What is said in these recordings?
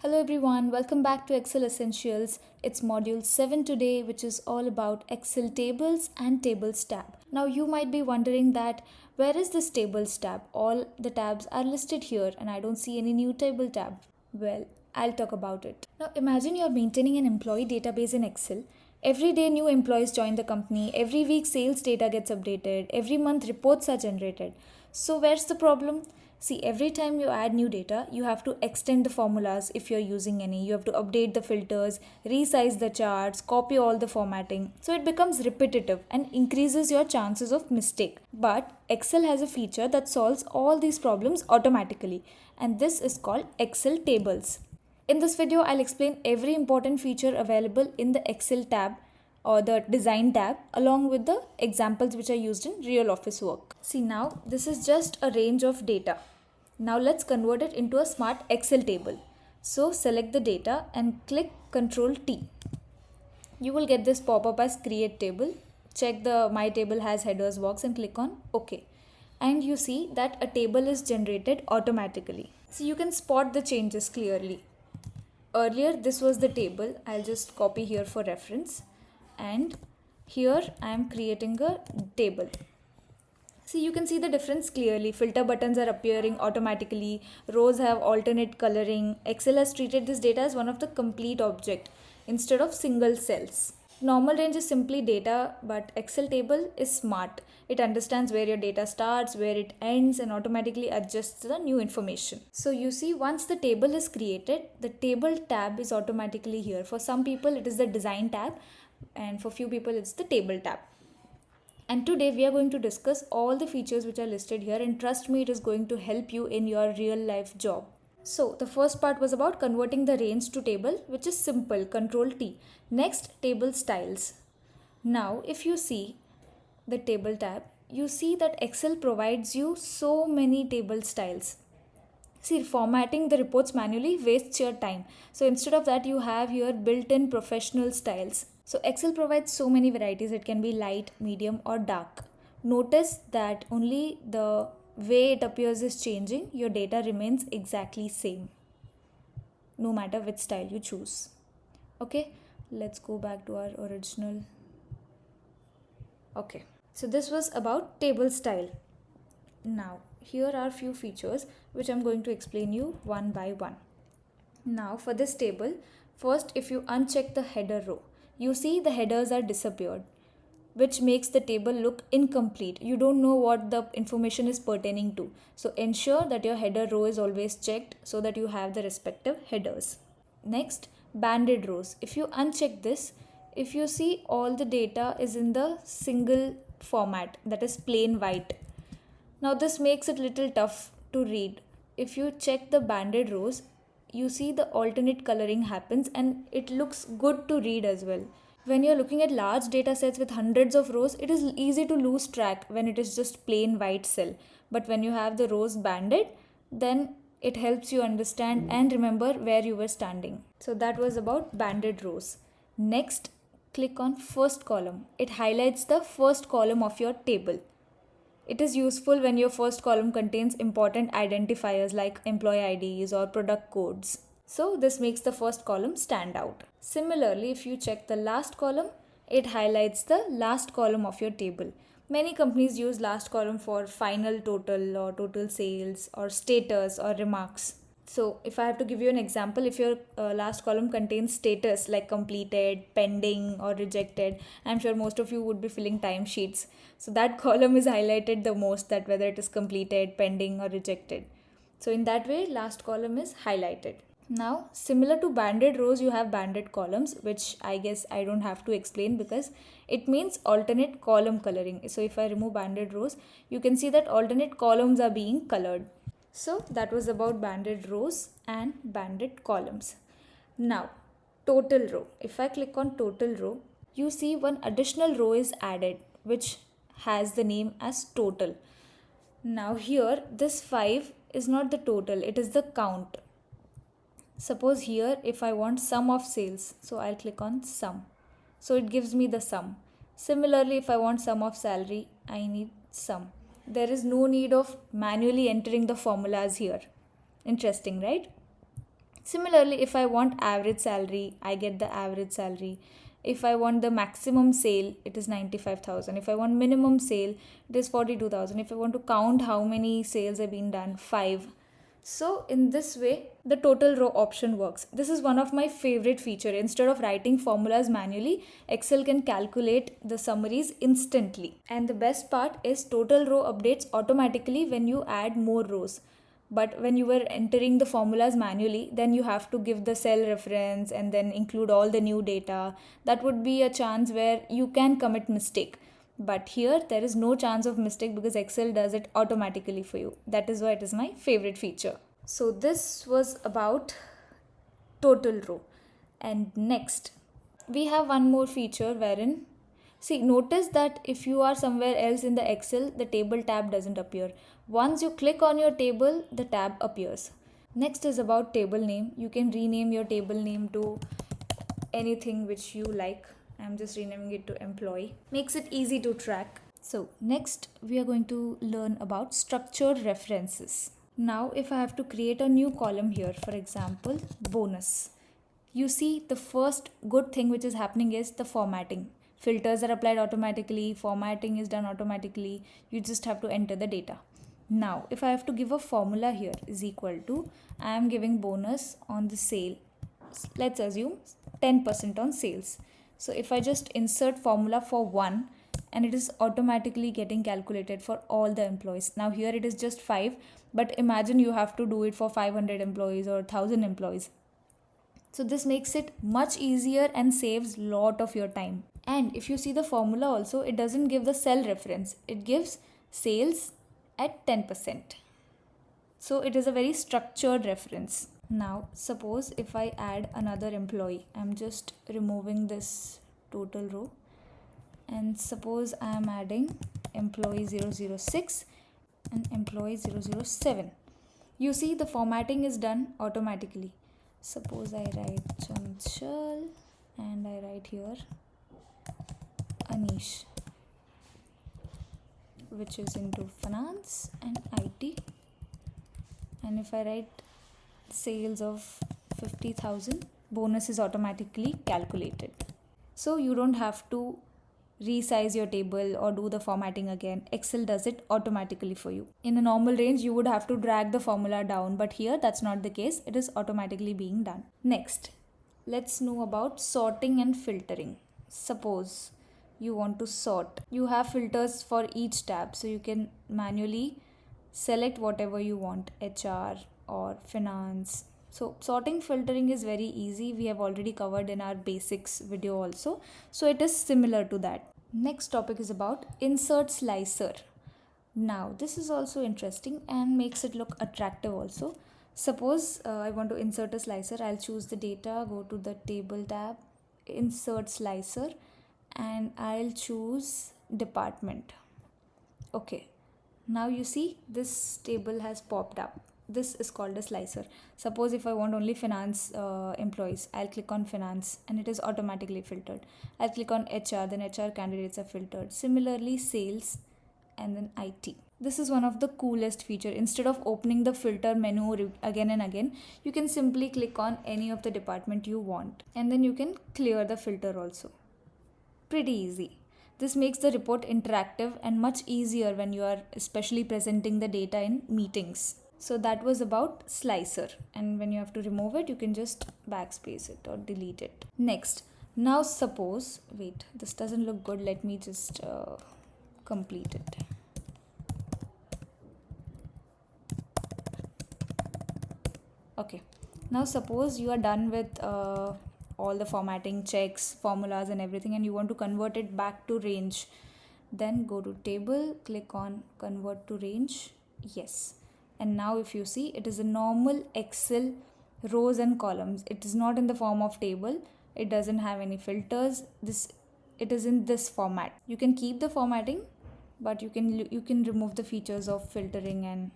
Hello everyone, welcome back to Excel Essentials. It's module 7 today, which is all about Excel tables and tables tab. Now you might be wondering that where is this tables tab? All the tabs are listed here and I don't see any new table tab. Well, I'll talk about it. Now imagine you're maintaining an employee database in Excel. Every day new employees join the company, every week sales data gets updated, every month reports are generated. So where's the problem? See, every time you add new data, you have to extend the formulas if you're using any. You have to update the filters, resize the charts, copy all the formatting. So it becomes repetitive and increases your chances of mistake. But Excel has a feature that solves all these problems automatically, and this is called Excel tables. In this video, I'll explain every important feature available in the Excel tab or the design tab along with the examples which are used in real office work. See, now this is just a range of data. Now let's convert it into a smart Excel table. So select the data and click Ctrl T. You will get this pop-up as create table. Check the my table has headers box and click on OK. And you see that a table is generated automatically. So you can spot the changes clearly. Earlier this was the table. I'll just copy here for reference. And here I am creating a table. See, you can see the difference clearly. Filter buttons are appearing automatically. Rows have alternate coloring. Excel has treated this data as one of the complete object instead of single cells. Normal range is simply data, but Excel table is smart. It understands where your data starts, where it ends, and automatically adjusts the new information. So you see, once the table is created, the table tab is automatically here. For some people, it is the design tab, and for few people, it's the table tab. And today we are going to discuss all the features which are listed here, and trust me, it is going to help you in your real life job. So the first part was about converting the range to table, which is simple, Control T. Next, table styles. Now if you see the table tab, you see that Excel provides you so many table styles. See, formatting the reports manually wastes your time. So instead of that, you have here built-in professional styles. So Excel provides so many varieties. It can be light, medium or dark. Notice that only the way it appears is changing. Your data remains exactly same, no matter which style you choose. Okay, let's go back to our original. Okay, so this was about table style. Now, here are few features which I'm going to explain you one by one. Now, for this table, first if you uncheck the header row, you see the headers are disappeared, which makes the table look incomplete. You don't know what the information is pertaining to. So ensure that your header row is always checked so that you have the respective headers. Next, banded rows. If you uncheck this, if you see all the data is in the single format, that is plain white. Now this makes it little tough to read. If you check the banded rows, you see the alternate coloring happens and it looks good to read as well. When you're looking at large data sets with hundreds of rows, it is easy to lose track when it is just plain white cell. But when you have the rows banded, then it helps you understand and remember where you were standing. So that was about banded rows. Next, click on first column. It highlights the first column of your table. It is useful when your first column contains important identifiers like employee IDs or product codes. So this makes the first column stand out. Similarly, if you check the last column, it highlights the last column of your table. Many companies use last column for final total or total sales or status or remarks. So if I have to give you an example, if your last column contains status like completed, pending or rejected, I'm sure most of you would be filling timesheets. So that column is highlighted the most, that whether it is completed, pending or rejected. So in that way, last column is highlighted. Now, similar to banded rows, you have banded columns, which I guess I don't have to explain because it means alternate column coloring. So if I remove banded rows, you can see that alternate columns are being colored. So that was about banded rows and banded columns. Now, total row. If I click on total row, you see one additional row is added, which has the name as total. Now here, this 5 is not the total, it is the count. Suppose here, if I want sum of sales, so I'll click on sum. So it gives me the sum. Similarly, if I want sum of salary, I need sum. There is no need of manually entering the formulas here. Interesting, right? Similarly, if I want average salary, I get the average salary. If I want the maximum sale, it is 95,000. If I want minimum sale, it is 42,000. If I want to count how many sales have been done, 5. So in this way, the total row option works. This is one of my favorite feature. Instead of writing formulas manually, Excel can calculate the summaries instantly. And the best part is total row updates automatically when you add more rows. But when you were entering the formulas manually, then you have to give the cell reference and then include all the new data. That would be a chance where you can commit mistake. But here there is no chance of mistake because Excel does it automatically for you. That is why it is my favorite feature. So this was about total row. And next, we have one more feature wherein, see, notice that if you are somewhere else in the Excel, the table tab doesn't appear. Once you click on your table, the tab appears. Next is about table name. You can rename your table name to anything which you like. I'm just renaming it to employee. Makes it easy to track. So next we are going to learn about structured references. Now if I have to create a new column here, for example, bonus, you see the first good thing which is happening is the formatting. Filters are applied automatically, formatting is done automatically. You just have to enter the data. Now if I have to give a formula here is equal to, I am giving bonus on the sale. Let's assume 10% on sales. So if I just insert formula for 1, and it is automatically getting calculated for all the employees. Now here it is just 5, but imagine you have to do it for 500 employees or 1000 employees. So this makes it much easier and saves lot of your time. And if you see the formula also, it doesn't give the cell reference. It gives sales at 10%. So it is a very structured reference. Now suppose if I add another employee, I'm just removing this total row, and suppose I am adding employee 006 and employee 007. You see the formatting is done automatically. Suppose I write Chanchal and I write here Anish, which is into finance and IT. And if I write sales of 50,000, bonus is automatically calculated. So you don't have to resize your table or do the formatting again. Excel does it automatically for you. In a normal range, you would have to drag the formula down, but here that's not the case. It is automatically being done. Next, let's know about sorting and filtering. Suppose you want to sort. You have filters for each tab, so you can manually select whatever you want, HR or finance. So sorting filtering is very easy. We have already covered in our basics video also. So it is similar to that. Next topic is about insert slicer. Now this is also interesting and makes it look attractive also. Suppose I want to insert a slicer. I'll choose the data, go to the table tab, insert slicer, and I'll choose department. Okay, now you see this table has popped up. This is called a slicer. Suppose if I want only finance employees, I'll click on finance and it is automatically filtered. I'll click on HR, then HR candidates are filtered. Similarly, sales and then IT. This is one of the coolest feature. Instead of opening the filter menu again and again, you can simply click on any of the department you want and then you can clear the filter also. Pretty easy. This makes the report interactive and much easier when you are especially presenting the data in meetings. So that was about slicer, and when you have to remove it, you can just backspace it or delete it. Next, now suppose, wait, this doesn't look good. Let me just complete it. Okay, now suppose you are done with all the formatting checks, formulas and everything, and you want to convert it back to range. Then go to table, click on convert to range. Yes. And now if you see, it is a normal Excel rows and columns. It is not in the form of table. It doesn't have any filters. It is in this format. You can keep the formatting, but you can remove the features of filtering and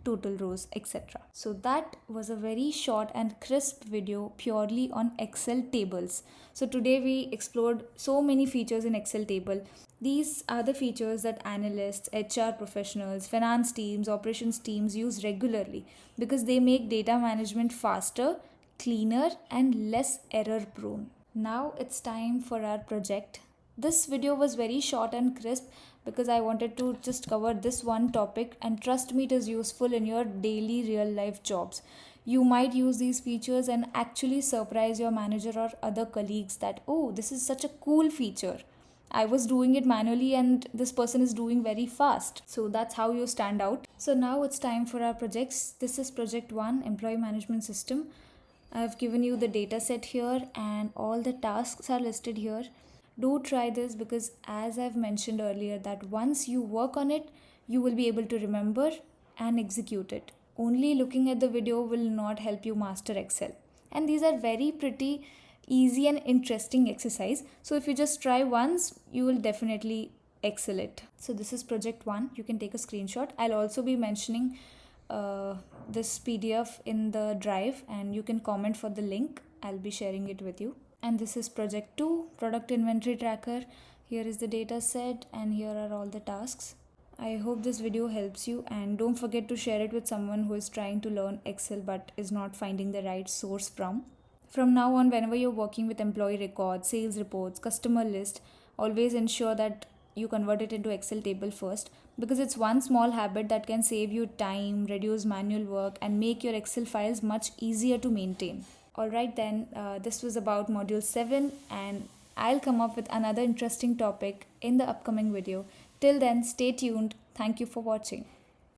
total rows, etc. So that was a very short and crisp video purely on Excel tables. So today we explored so many features in Excel table. These are the features that analysts, HR professionals, finance teams, operations teams use regularly because they make data management faster, cleaner and less error prone. Now it's time for our project. This video was very short and crisp because I wanted to just cover this one topic, and trust me, it is useful in your daily real life jobs. You might use these features and actually surprise your manager or other colleagues that, oh, this is such a cool feature. I was doing it manually and this person is doing very fast. So that's how you stand out. So now it's time for our projects. This is project 1, employee management system. I've given you the data set here and all the tasks are listed here. Do try this because, as I've mentioned earlier, that once you work on it, you will be able to remember and execute it. Only looking at the video will not help you master Excel. And these are very pretty easy and interesting exercise. So if you just try once, you will definitely excel it. So this is project 1. You can take a screenshot. I'll also be mentioning this PDF in the drive and you can comment for the link. I'll be sharing it with you. And this is project 2, product inventory tracker. Here is the data set and here are all the tasks. I hope this video helps you, and don't forget to share it with someone who is trying to learn Excel but is not finding the right source from. From now on, whenever you're working with employee records, sales reports, customer list, always ensure that you convert it into Excel table first, because it's one small habit that can save you time, reduce manual work, and make your Excel files much easier to maintain. Alright then, this was about module 7, and I'll come up with another interesting topic in the upcoming video. Till then, stay tuned. Thank you for watching.